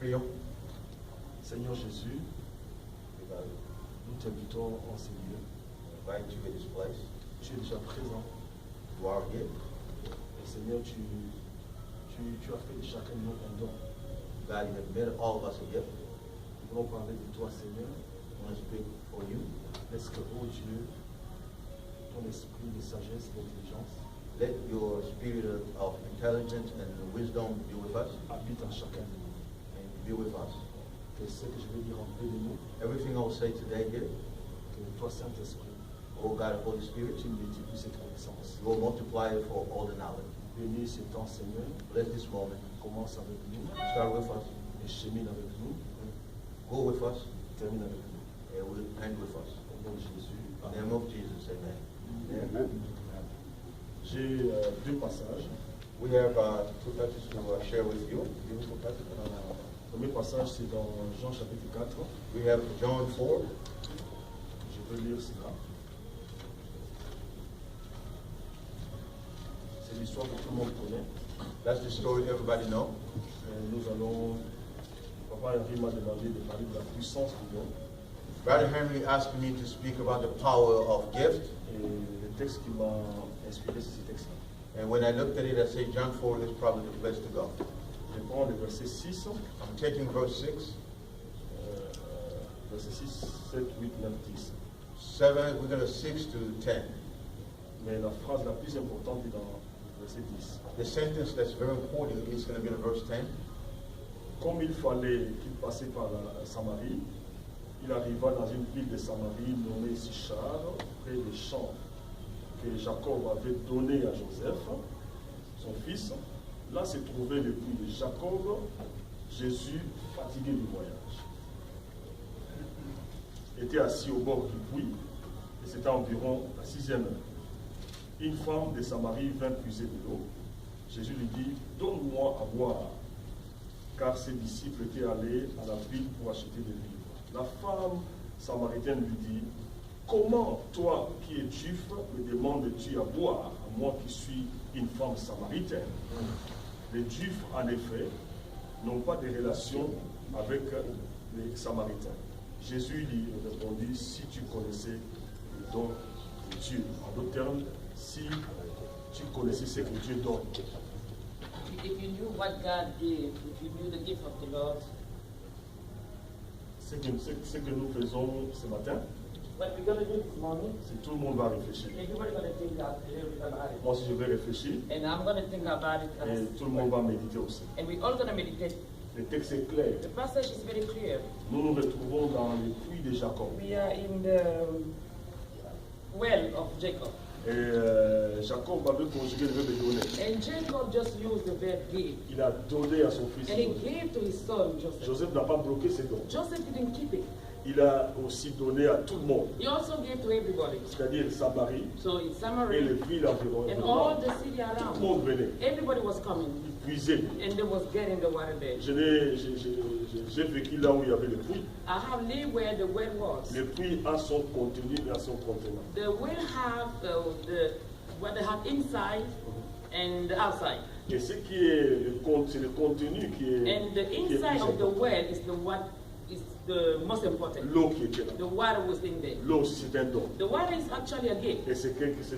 Prions. Seigneur Jésus, nous t'invitons en ce lieu. Invite you in this place. Tu es déjà présent. You are here. Et Seigneur, tu as fait de chacun de nous un don. God, you have made all of us a gift. Nous voulons parler de toi, Seigneur. I want to speak for you. Laisse que, oh Dieu, ton esprit de sagesse, d'intelligence, Let your spirit of intelligence and wisdom be with us habite en chacun de nous. and be with us. Que ce que je vais dire en peu de nous, Everything I will say today here, que toi, Saint-Esprit, oh God, Holy Spirit, tu multiplies cette connaissance. you will multiply it for all the knowledge. Bénis ce temps, Seigneur. Bless this moment. Commence avec nous Start with us. et chemine avec nous. Go with us. Termine avec nous. And we'll end with us. Au nom de Jésus. In the name of Jesus, amen. Amen. J'ai deux passages. We have two passages to share with you. Le premier passage, c'est dans Jean chapitre 4. We have John 4. Je veux lire cela. C'est l'histoire que tout le monde connaît. That's the story everybody knows. Nous allons. Papa Henri m'a demandé de parler de la puissance du don. Brother Henry asked me to speak about the power of gift. Et le texte qui m'a inspiré, c'est ce texte-là. And when I looked at it, I said John 4 is probably the place to go. Je prends le verset 6. I'm taking verse 6. Verset 6, 7, 8, 9, 10. 7, we're going to 6 to 10. Mais la phrase la plus importante est dans le verset 10. The sentence that's very important is going to be in verse 10. Comme il fallait qu'il passe par la Samarie, il arriva dans une ville de Samarie nommée Sichar, près des champs que Jacob avait donné à Joseph, son fils. Là se trouvait le puits de Jacob. Jésus, fatigué du voyage, était assis au bord du puits, et c'était environ la 6e heure. Une femme de Samarie vint puiser de l'eau. Jésus lui dit, donne-moi à boire, car ses disciples étaient allés à la ville pour acheter des vivres. La femme samaritaine lui dit, comment toi qui es juif me demandes-tu à boire, à moi qui suis une femme samaritaine? Les juifs, en effet, n'ont pas de relation avec les samaritains. Jésus lui répondit, si tu connaissais le don de Dieu, en d'autres termes, si tu connaissais ce que Dieu donne. If you knew what God gave, if you knew the gift of the Lord, Ce que nous faisons ce matin, what we're going to do this morning, c'est tout le monde va réfléchir. everybody's going to think a little bit about it. Moi aussi, je vais réfléchir And I'm going to think about it et as tout le monde va méditer aussi. and we're all going to meditate. Le texte est clair. The passage is very clear. Nous nous retrouvons dans le puits de Jacob. We are in the well of Jacob. Et Jacob avait conjugué le verbe donner. And Jacob just used the verb give. Il a donné à son fils And he Joseph. gave to his son Joseph. Joseph n'a pas bloqué ses dons. Joseph didn't keep it. Il a aussi donné à tout le monde, He also gave to everybody. c'est-à-dire Samarie So in et les Samaria villes environnantes. and all the city Tout le around, monde venait. everybody was coming. Il puisait. And they was getting the water there. J'ai vécu là où il y avait le puits. I have lived where the well was. Le puits a son contenu et a son contenant. The well have what they have inside and the outside. Et ce qui est c'est le contenu qui est, And the qui est inside plus of the important. well is the most important. L'eau qui était là. The water was in there. L'eau aussi c'est un don. The water is actually a gift. Et c'est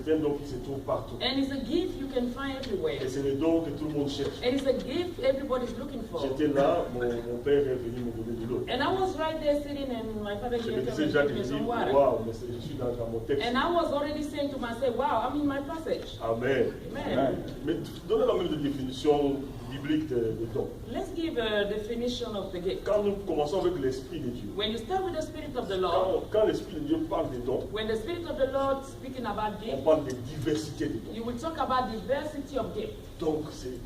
un don qui se trouve partout. And it's a gift you can find everywhere. Et c'est le don que tout le monde cherche. And it's a gift everybody's looking for. J'étais là, mon père est venu me donner de l'eau. And I was right there sitting and my father Je me gave disais me déjà que some water. waouh, mais je suis dans mon texte. And I was already saying to myself, wow, I'm in my passage. Amen. Amen. Mais donnez-la même de définition biblique de don. Let's give a definition of the gift. Quand nous commençons avec l'Esprit de Dieu, When you start with the Spirit of the Lord, quand l'Esprit de Dieu parle de dons, when the Spirit of the Lord speaking about on gift, parle de diversité de dons. you will talk about diversity of gift. Donc c'est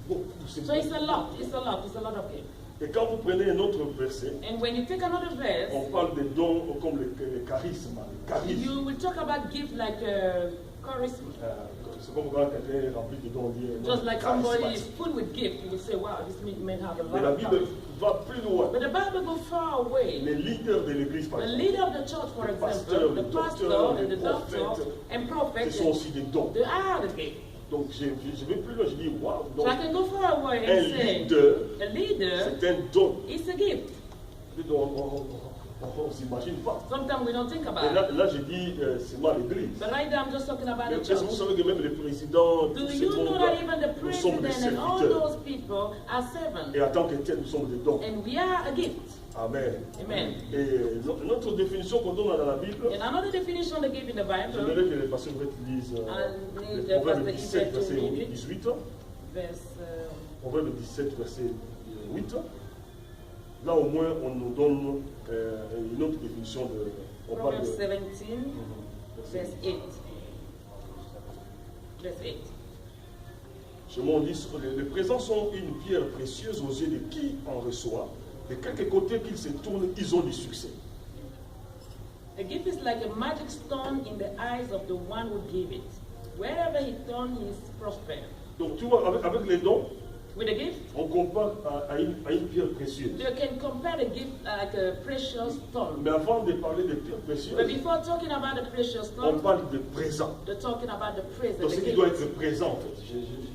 beaucoup. So it's a lot, it's a lot of gift. Et quand vous prenez un autre verset, And when you take another verse, on parle de dons comme le charisme. Le charisme. you will talk about gift like charisma. C'est comme quand quelqu'un est rempli de dons. On dit, Just like somebody is charismatique. full with gift, you will say, wow, this man have a Mais lot la of Bible gift. va plus loin. But the Bible goes far away. Les leaders de l'Église, par The exemple, leader of the church, for Le example, pasteur, the le pastor docteur, and the le doctor prophète, and ce prophet, sont aussi des dons. they are the gift. Donc je vais plus loin, je dis waouh. So I can go forward Un and say, leader, a leader c'est un don. is a gift. On ne s'imagine pas. Sometimes we don't think Et about it. là je dis seulement l'église. But right now I'm just talking about Mais the est-ce que vous church. savez que même les présidents, Do tous ces you know mondes, that even the nous sommes des president and all serviteurs. those people are servants? Et en tant que tel, nous sommes des dons. And we are a gift. Amen. Amen. Et notre définition qu'on donne dans la Bible, And another definition they give in the Bible, j'aimerais que les pasteurs lisent need le Proverbe Pastor 17, Yvette to verset read it. 18. verse Proverbe 17, verset 8. Là, au moins, on nous donne une autre définition de. On parle Proverbs de. 17, verse 8. Verse 8. Je m'en dis, les présents sont une pierre précieuse aux yeux de qui en reçoit. De quelque côté qu'ils se tournent, ils ont du succès. A gift is like a magic stone in the eyes of the one who gave it. Wherever he turns, he is prospered. Donc, tu vois, avec les dons, With a gift, on compare à une pierre précieuse. you can compare the gift like a precious stone. Mais avant de parler de pierres But précieuses, before talking about the precious on stone, parle de présent. they're talking about the present, Donc, ce the qui doit gift. être présent, en fait,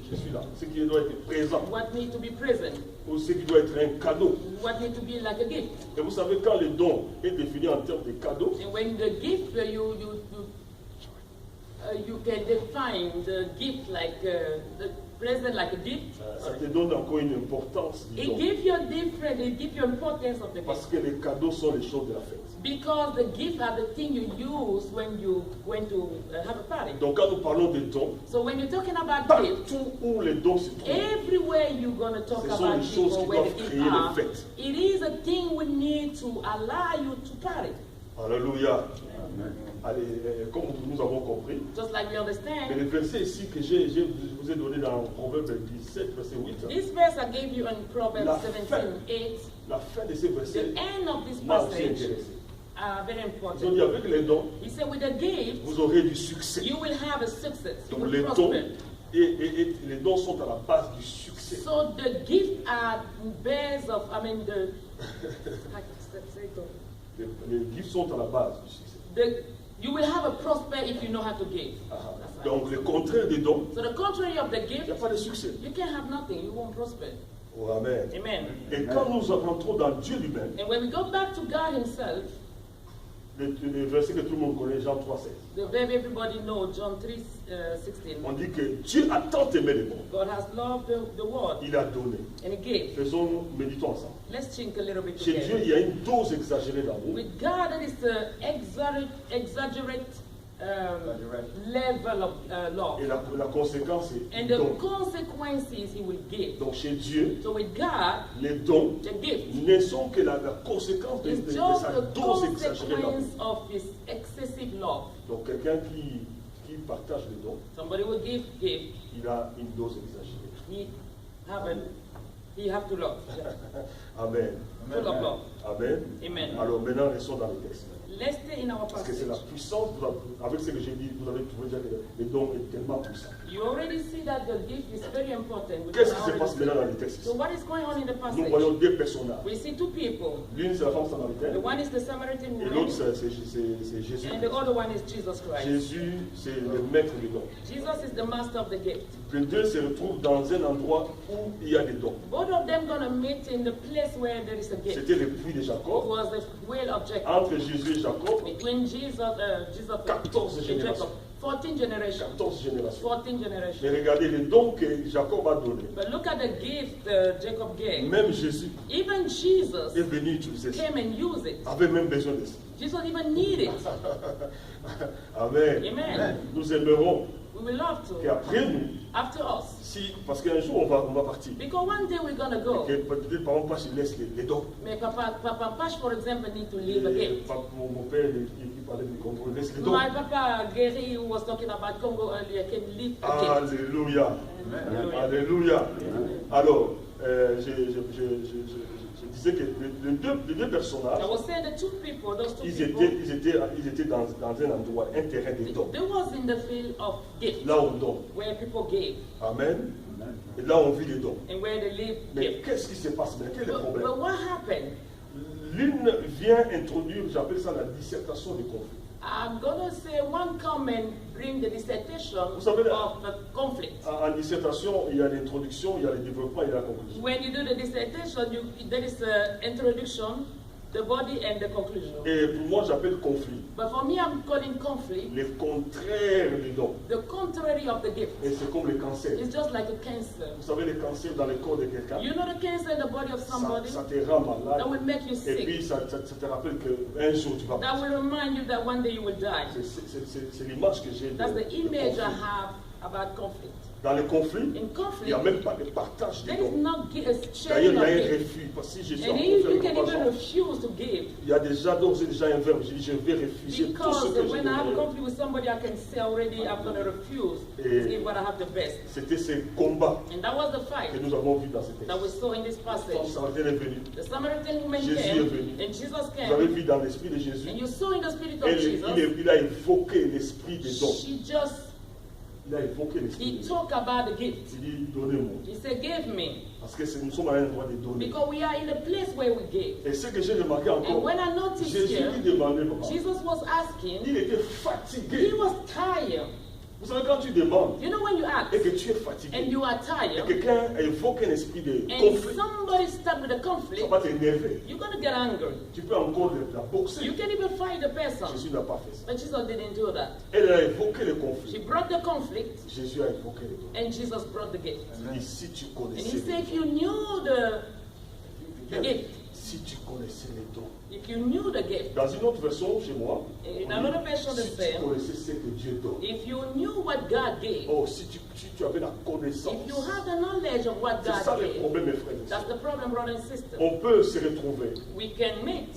je suis là. Ce qui doit être présent, What needs to be present, ou ce qui doit être un cadeau. what needs to be like a gift. Et vous savez, quand le don est défini en termes de cadeau, And when the gift, you can define the gift like the present like a gift. ça te donne encore une importance du don. It gives you different, it gives you importance of the Parce gift. que les cadeaux sont les choses de la fête. Because the gift are the thing you use when you went to have a party. Donc quand nous parlons de dons, So when you're talking about gift, partout où les dons se trouvent, everywhere you're going to talk ce sont about les gift choses or qui where doivent the créer gift les are, fêtes. it is a thing we need to allow you to party. Alléluia. Allez, comme nous avons compris, Just like we mais understand, le verset ici que je vous ai donné dans Proverbe 17, verset 8, this verse I gave you in Proverbs La 17, fin. 8, la fin de ces versets the end of this m'a aussi passage intéressé. are very Ils ont important. dit avec les dons, He said, with the gift, vous aurez du succès. you will have a success. You Donc will les dons, prosper. et les dons sont à la base du succès. So the gift are base of, the, Les gifts sont à la base du succès. you will have a prosper if you know how to give. Ah, That's right. donc le contraire des dons, So the contrary of the il n'y a gift, pas de succès. you can have nothing. You won't prosper. Oh, amen. Amen. Et quand nous rentrons dans Dieu lui-même, And when we go back to God Himself, le verset que tout le monde connaît, Jean 3,16, the very everybody know John 3, 16. on dit que Dieu a tant aimé le monde, God has loved the world il a donné. and He gave. Faisons, méditons ensemble. Let's think a little bit Chez Dieu, together. il y a une dose exagérée d'amour. With God, it is the exaggerate level of love. Et la conséquence est And le the don. consequences He will give. Donc chez Dieu, So with God, les dons the gift ne sont que la conséquence de is sa just the dose exagérée d'amour. consequence of His excessive love. Donc quelqu'un qui partage les dons, Somebody will give, il a une dose exagérée. he have to love. Amen. Full of love. Amen. Amen. Alors maintenant, restons dans les textes. Let's stay in our Parce que passage. c'est la puissance, avec ce que j'ai dit, vous avez trouvé déjà que les dons est tellement puissant. You already see that the gift is very important. which Qu'est-ce I qui se already passe said. maintenant dans les textes So ici? what is going on in the Nous passage? voyons deux personnages. We see two people. L'une, c'est la femme The samaritaine, one is the Samaritan et woman, l'autre, c'est Jésus. and the other one is Jesus Christ. Jésus, c'est le maître des dons. Jesus is the master of the gift. Les deux se retrouvent dans un endroit où il y a des dons. Both of them gonna meet in the place where there is a gift. C'était le puits de It Jacob. was the well of Jacob. Entre Jésus et Jacob, Between Jesus 14 and générations. Jacob. 14 generations. 14 générations. 14 Mais generations. regardez les dons que Jacob a donnés. But look at the gift Jacob gave. Même Jésus Even Jesus est venu utiliser ça. came and used it. Avait même besoin de ça. Jesus even needed it. Amen. Amen. Nous aimerons We will love to. qu'après nous, After us. si, parce qu'un jour on va partir, Because one day we're gonna go. que peut-être par exemple, je laisse les dons. May Papa Pash, for example, need to leave a Et gift. mon père qui parlait du Congo, laisse les dons. My Papa Gary, who was talking about Congo earlier, can leave a gift. Alléluia. Hallelujah. Alléluia. Alors, je disais que les deux personnages, I was saying the two people, those two ils people, étaient dans un endroit, un terrain de dons. they was in the field of gift, Là on donne. where people gave Amen. Et là on vit les dons. and where they live Mais gift. qu'est-ce qui se passe maintenant? Quel est le problème? But what happened? l'une vient introduire, j'appelle ça la dissertation des conflits. I'm going to say one comment bring the dissertation Vous savez, of the conflict. En dissertation, il y a l'introduction, il y a le développement, il y a la conclusion. When you do the dissertation, there is an introduction, the body, and the conclusion. Et pour moi, j'appelle conflit But for me, I'm calling conflict les contraires des dons. the contrary of the gift. Et c'est comme le cancer. It's just like a cancer. Vous savez, le cancer dans le corps de quelqu'un, You know the cancer in the body of somebody? ça te rend malade. That will make you Et puis, sick. ça te rappelle qu'un jour, tu vas That mourir. will remind you that one day you will die. C'est l'image que j'ai de, That's the de image I conflit. have about conflict. Dans le conflit, In il n'y conflict, a même pas de partage des there is dons. not D'ailleurs, sharing il y of a un gift. refus. Parce que si je suis en And train de if faire you le can propagande, even refuse to give, il y a déjà d'ores et déjà un verbe. Je dis, je vais refuser tout because ce que j'ai when I have a donné. conflict with somebody, I can say already I'm going to refuse to give what I have the best. C'était ce combat And that was the que fight nous avons vu dans ce that we texte. saw in this La femme passage. samaritaine est venue. The Samaritan woman Jésus came, est venu. and Jesus Vous avez came, vu dans l'esprit de Jésus, and you saw in the spirit of il Jesus, a évoqué l'esprit des dons. she just, Il a évoqué l'esprit he des dons. talked about the gift. Il dit, donnez-moi. He said, give me, Parce que nous sommes à un endroit de donner. because we are in a place where we give. Et ce que j'ai remarqué And encore, when I noticed Jésus here, lui demandait, papa, Jesus was asking, il était he fatigué. was tired. Vous savez, quand tu demandes You know when you ask, et que tu es and fatigué, you are et tired, quelqu'un évoque un esprit de and conflit, somebody start with a ça conflict, va t'énerver. you're going to get angry. Tu peux encore la boxer. You can even fight the person. Jésus n'a pas fait ça. But Jesus didn't do that. Elle a évoqué le She conflit. brought the conflict, Jésus a évoqué le conflit. and Jesus brought the gift. Il dit, si tu And he connaissais said, if les you knew the dons, gift, si tu connaissais les dons. if you knew the gift, Dans une autre version chez moi, in on another dit, version si the tu same, connaissais ce que Dieu donne. if you knew what God gave, Oh, si tu avais la connaissance. if you have the knowledge of what C'est ça God le gave, problème, mes frères et that's sœurs. the problem, brother and sister. On peut se retrouver. We can meet.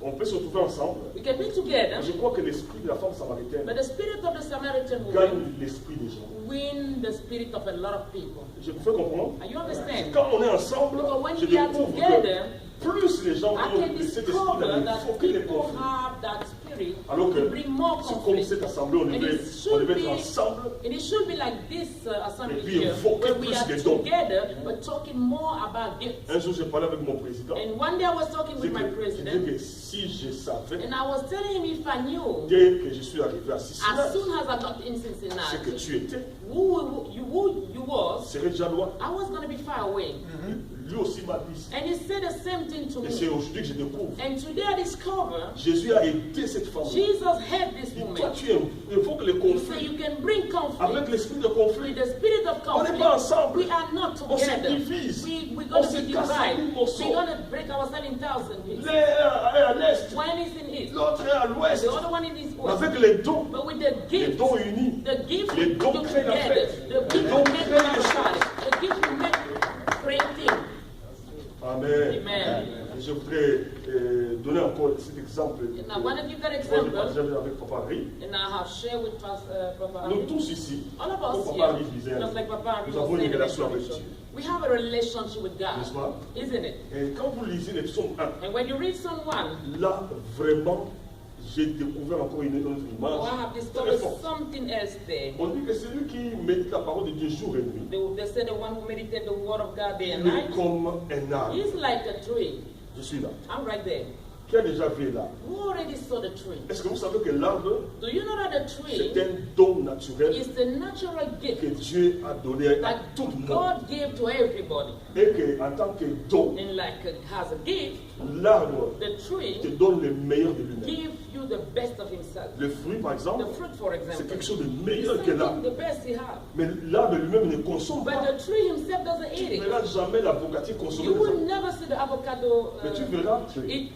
On peut se retrouver ensemble. We can meet together, Je crois que l'esprit de la femme samaritaine but the spirit of the Samaritan woman gagne l'esprit des gens. win the spirit of a lot of people. Je vous fais comprendre? Are you understand? Quand on est ensemble, Because when je we are découvre together, que plus les gens I ont can cet discover esprit that d'évoquer les people conflits. have that spirit Alors que to bring more c'est comme conflict. cette assemblée, on And devait, it on should devait be, être ensemble. and it should be like this assembly Et puis here, évoquer where we plus are les dons. together, but talking more about gifts. Un jour, j'ai parlé avec mon président. And one day I was talking C'est with my que, je president, dis que si je savais, and I was telling him if I knew, dès que je suis arrivé à as Cincinnati, soon as I got in ce que Cincinnati, tu étais, who you was, serait déjà loin. I was going to be far away. Lui aussi m'a dit. And he said the same thing to Et c'est me. aujourd'hui que je découvre. And today I discover Jésus a aidé cette femme. Jesus helped this Et toi, woman. tu évoques le He said conflit. you can bring Avec conflict l'esprit de conflit, with the spirit of on n'est conflict. pas ensemble. We are not On se together. divise. We're On going to se be casse en divided. mille morceaux. We're going to break ourselves in thousands pieces. L'un est à l'est, One is in east, l'autre est à l'ouest. the other one is west. Avec les dons, But with the les gift, dons unis. the gift Les we dons do créent la together. fête. The Les gift dons we make créent les everybody. The gift we make great things. Amen. Amen. Et je voudrais donner encore cet exemple. And I want to give that Moi, j'ai example, partagé avec Papa Harry. and I have shared with Papa Nous Ari. tous ici, All of comme us Papa Harry here, disait, just like Papa Ari nous was avons une saying in the relation avec introduction, Dieu. we have a relationship with N'est-ce God, pas? isn't it? Et quand vous lisez les psaumes 1, And when you read Psalm 1, là, vraiment, j'ai découvert encore une autre image I have très discovered forte. something else there. On dit que celui qui médite la parole de Dieu jour et nuit, They say the one who meditates the word of God day and il est night, comme un arbre. he's like a tree. Je suis là. I'm right there. Qui a déjà vu l'arbre? Who already saw the tree? Est-ce que vous savez que l'arbre, Do you know that the c'est tree un don naturel is the natural que gift Dieu a donné à that tout le monde? God gave to everybody? Et qu'en tant que don, And like it has a gift, l'arbre the te tree donne le meilleur de lui-même. gives you the best of himself. Le fruit, par exemple, The fruit, for c'est example, quelque chose de is meilleur que something l'arbre. the best he has. Mais l'arbre lui-même ne consomme But pas. the tree himself doesn't Tu eat ne it. verras jamais l'avocatier consommer You des will arbres. never see the avocado Mais tu verras. eat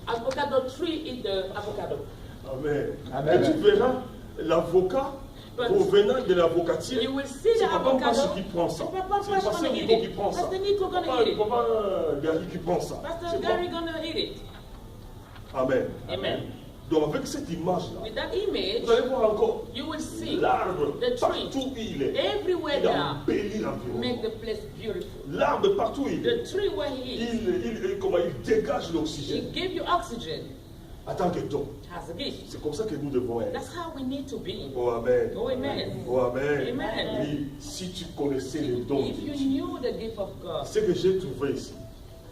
avocado tree eat the avocado. Amen. Amen. Et tu verras l'avocat But provenant de l'avocatier. You will see the C'est Papa avocado. Mpachi qui prend ça. And Papa C'est le Mpachi pasteur gonna eat Nico qui it. prend ça. Pastor Nico gonna eat it. Papa Gary qui prend ça. Pastor C'est Gary pas- gonna eat it. Amen. Amen. Donc avec cette image-là, With that image, vous allez voir encore you will see l'arbre the tree. partout où il est. Everywhere Il there, embellit make l'environnement. the place beautiful. L'arbre partout où il est. The tree where he is, Comment il dégage he l'oxygène give you oxygen, en tant que don. has a gift. C'est comme ça que nous devons être. That's how we need to be. Oh Amen. Oh, amen. Oh Amen. Amen. Il dit, si tu connaissais les dons de If you Dieu. knew the gift of God, Ce que j'ai trouvé ici,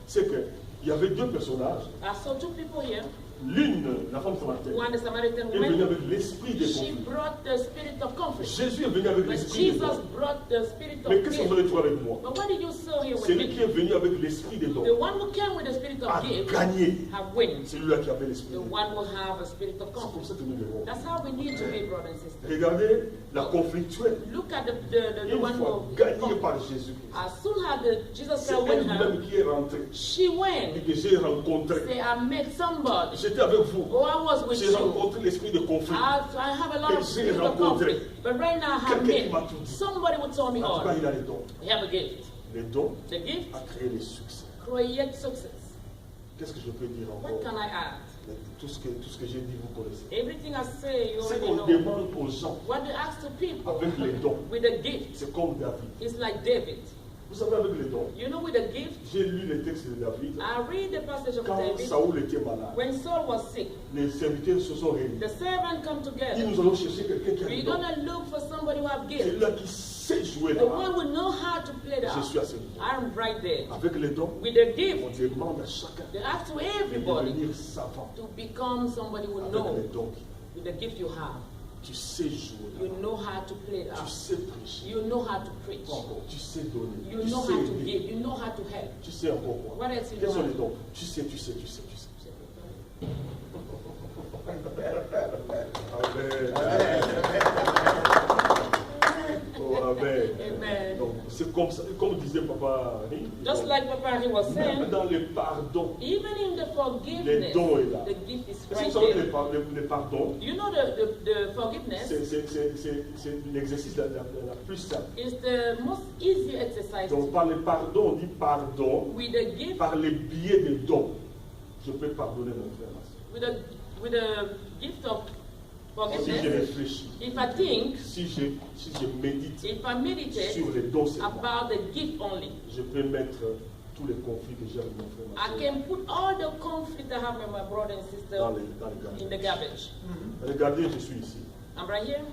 c'est que Il y avait deux personnages. I saw two people here. L'une, la femme samaritaine, One, the Samaritan est venue woman, avec l'esprit des she conflits. brought the spirit of conflict. Jésus est venu avec But l'esprit des Jesus dons. brought the spirit Mais of qu'est-ce qu'on gift. veut trouver avec moi? But what did you saw here with Celui qui me? est venu avec l'esprit des dons The one who came with the spirit a of gift gagné. have win. Celui-là qui avait l'esprit The des dons. one will have a spirit of C'est comme conflict. ça que nous devons. That's how we need to be, brothers and sisters. Regardez la conflictuelle. Look at the Une one fois who gagnée par Jésus-Christ. as soon as Jesus C'est Christ win her, elle-même qui est rentrée. she Et went. que j'ai rencontré. Say, I met somebody. J'étais avec vous. Oh, I was with J'ai you. rencontré l'esprit de conflit. I have a lot Et of j'ai spirit of rencontré conflict. But right now I have quelqu'un qui met m'a tout dit. somebody would tell me En tout cas, all. il a les dons. We have a gift. Les dons The gift a créé les succès. creates success. Qu'est-ce que je peux dire What encore? can I add? Tout ce que j'ai dit, vous connaissez. Everything I say, you C'est already qu'on know. demande aux gens What they ask to people avec les dons. with a gift, C'est comme David. it's like David. Vous savez, avec les dons, You know, with a gift, j'ai lu les textes de David. I read the passage of Quand David. Saoul était malade, When Saul was sick, les serviteurs se sont réunis. the servants come Ils together. nous allons chercher quelqu'un qui a des We're dons. gonna look for somebody who have C'est gifts. là qui sait jouer The la one harpe. who know how to play the Je harp. suis à ce niveau. I'm right there. Avec les dons, With the on gift, demande à chacun they ask to de everybody devenir savant. to become somebody who Avec know les dons, with the gift you have. tu sais jouer la You harpe. know how to play the Tu harp. sais prêcher. You know how to preach. Quoi encore? Tu sais donner. You Tu know sais how to aider. give. You know how to help. Tu sais encore quoi? What else you Quels know sont how les to dons? Tu sais. Amen. Oh, amen. Amen. Donc, c'est comme ça, comme disait Papa Henri, Just like Papa he was même saying, dans le pardon, even in the les forgiveness, dons est là. the gift is Est-ce que right vous savez que there. le pardon, You know the forgiveness c'est l'exercice la plus simple. is the most easy exercise. Donc, par le pardon, on dit pardon, With the gift, par les biais des dons, je peux pardonner mon frère. with the gift of Si je forgiveness, réfléchis, if I think, si je médite if I meditate sur les dons seulement, about the gift only, je peux mettre tous les conflits que j'ai avec mon frère, I ma sœur, can put all the conflict I have with my brother and dans sister les in the garbage. garbage. Regardez, je suis ici. I'm right here.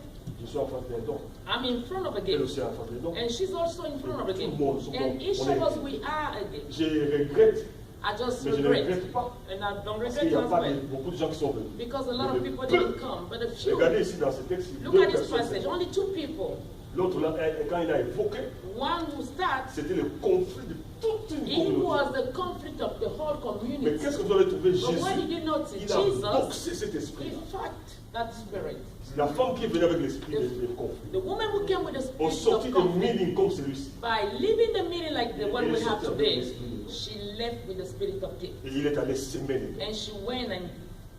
Je suis en face d'un don. I'm in front of a Elle gift. aussi en face d'un don. And she's also in front of a gift. Tout le monde, And each on of est- us, we are a gift. Je regrette, I just mais je ne regret. regrette pas. And I don't Parce regret qu'il n'y a as pas well. beaucoup de gens qui sont venus. Because a lot of people Peu. didn't come. But a few. Regardez ici dans ce texte, Look deux at this personnes. passage. Only two people. L'autre là, quand il a évoqué, One who starts, c'était le conflit de toute une he communauté. was the conflict of the whole Mais community. qu'est-ce que vous avez trouvé But what did Jésus? you notice? Il a Jesus, boxé cet he esprit. fucked that spirit. La femme qui est venue avec l'esprit de conflit. The woman who came with the Au spirit sorti of de conflict, meeting comme celui-ci, by leaving the meeting like the one Il we est have sorti avec today, l'esprit. she left with the spirit of gift. et il est allé s'aimer les dons. And she went and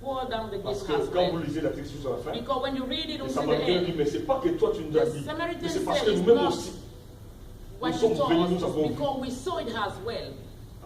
poured down the Parce gift que quand vous husband. lisez la texte jusqu'à la fin, Because when you read it, le on the Samaritain dit, end, mais c'est pas que toi tu nous as The dit, Samaritan mais c'est parce said que it's nous-mêmes not aussi, what nous he sommes told venus, us nous avons vu. because we saw it as well.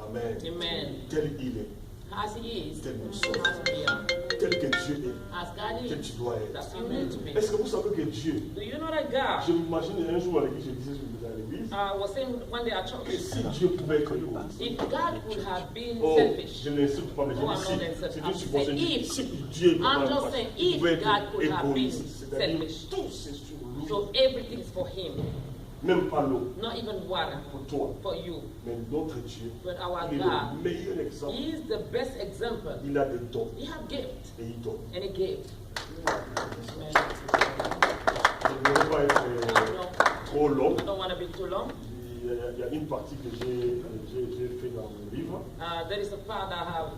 Amen. Amen. Tel il est, As he is, Tel nous as sommes. we are, tel que Dieu as God est, tel is, tu dois être. that's you need to be. Est-ce que vous savez que Dieu, Do you know that je God? m'imagine un jour à l'église, je disais à l'église, I was saying one day at que church, si Dieu pouvait être égoïste, if God could have been oh, selfish, je n'insulte pas, mais je Oh, dis I'm si, not insulting. c'est I'm une supposition, saying si if. Dieu I'm just saying if pouvait God être could have been égoïste, c'est-à-dire selfish. tout c'est sur lui, so everything is for Him, même pas l'eau, not even water pour toi, for you. mais notre Dieu, But our il est God, le meilleur exemple, He is the best example. il a des dons He have gift et il donne. and He gave. Amen. Je ne veux pas être trop long. I don't want to be too long. Il y a une partie que j'ai fait dans le livre. There is a part I have.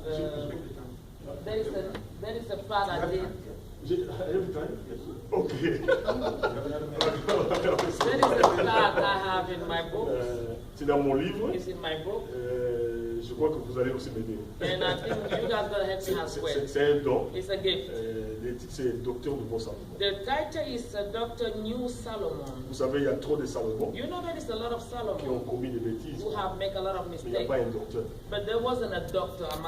There is a part I did. Every time? Ok. There is a part I have in my book. C'est dans mon livre. It's in my book, Je crois que vous allez aussi m'aider. and I think you guys gonna help me as well. C'est un don. It's a gift. Le titre c'est Docteur de Bon Salomon. The title is Dr. New Solomon. Vous savez, il y a trop de Salomon You know there is a lot of qui ont Solomon commis des bêtises. who have make a lot of Mais il n'y a mistakes, pas un docteur. but there wasn't a doctor among